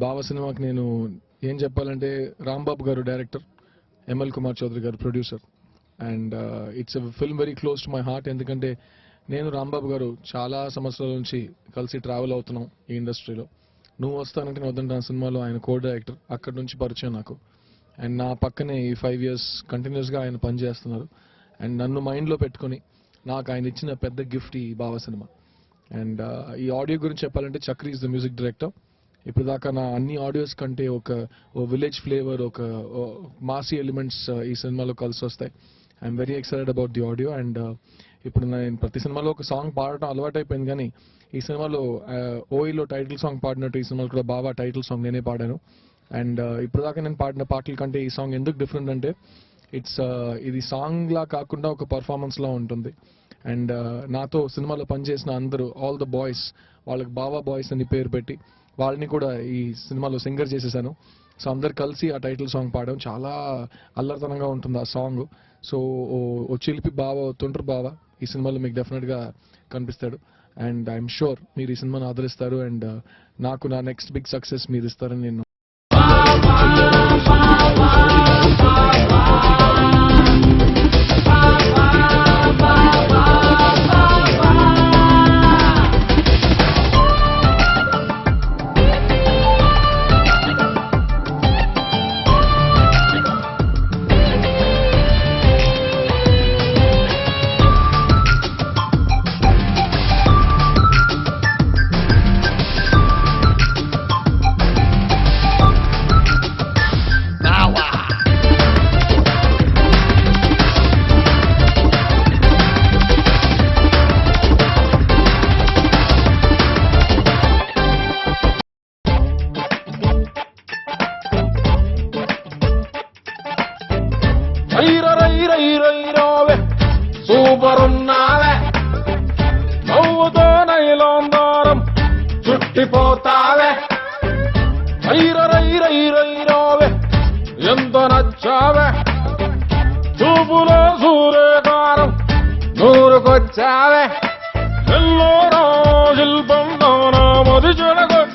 బావ సినిమాకి నేను ఏం చెప్పాలంటే రాంబాబు గారు డైరెక్టర్, ఎంఎల్ కుమార్ చౌదరి గారు producer. And it's a film very close to my heart. ఎందుకంటే నేను రాంబాబు గారు చాలా సంవత్సరాల నుంచి కలిసి ట్రావెల్ అవుతున్నాం ఈ ఇండస్ట్రీలో. నువ్వు వస్తానంటే నేను వద్దంటాను సినిమాలో ఆయన కో డైరెక్టర్, అక్కడి నుంచి పరిచయం నాకు. అండ్ నా పక్కనే ఈ 5 years కంటిన్యూస్గా ఆయన పనిచేస్తున్నారు. అండ్ నన్ను మైండ్లో పెట్టుకొని నాకు ఆయన ఇచ్చిన పెద్ద గిఫ్ట్ ఈ బావ సినిమా. అండ్ ఈ ఆడియో గురించి చెప్పాలంటే Chakri is the music director. ఇప్పుడు దాకా నా అన్ని ఆడియోస్ కంటే ఒక విలేజ్ ఫ్లేవర్, ఒక మాసీ ఎలిమెంట్స్ ఈ సినిమాలో కలిసి వస్తాయి. I'm very excited about the audio. And ఇప్పుడు నేను ప్రతి సినిమాలో ఒక సాంగ్ పాడటం అలవాటైపోయింది, కానీ ఈ సినిమాలో ఓయిలో టైటిల్ సాంగ్ పాడినట్టు ఈ సినిమాలో కూడా బాగా టైటిల్ సాంగ్ నేనే పాడాను. అండ్ ఇప్పుడు దాకా నేను పాడిన పాటల కంటే ఈ సాంగ్ ఎందుకు డిఫరెంట్ అంటే ఇది సాంగ్ లా కాకుండా ఒక పర్ఫార్మెన్స్ లా ఉంటుంది. అండ్ నాతో సినిమాలో పనిచేసిన అందరూ, ఆల్ ద బాయ్స్, వాళ్ళకి బావా బాయ్స్ అని పేరు పెట్టి వాళ్ళని కూడా ఈ సినిమాలో సింగర్ చేసేసాను. సో అందరు కలిసి ఆ టైటిల్ సాంగ్ పాడాం. చాలా అల్లరితనంగా ఉంటుంది ఆ సాంగ్. సో ఓ చిలిపి బావ, తుండ్రు బావ ఈ సినిమాలో మీకు డెఫినెట్గా కనిపిస్తాడు. అండ్ ఐఎమ్ షూర్ మీరు ఈ సినిమాని ఆదరిస్తారు. అండ్ నాకు నా నెక్స్ట్ బిగ్ సక్సెస్ మీరు ఇస్తారని నేను సూపరున్నావే, నవ్వుతో నైలాందారం చుట్టిపోతావే. రైరైరైరైరావే, ఎంత నచ్చావే, చూపులో సూర్యకారం నూరుకొచ్చావే. ఎల్లోరా శిల్పం నా మది చెడగొచ్చావే.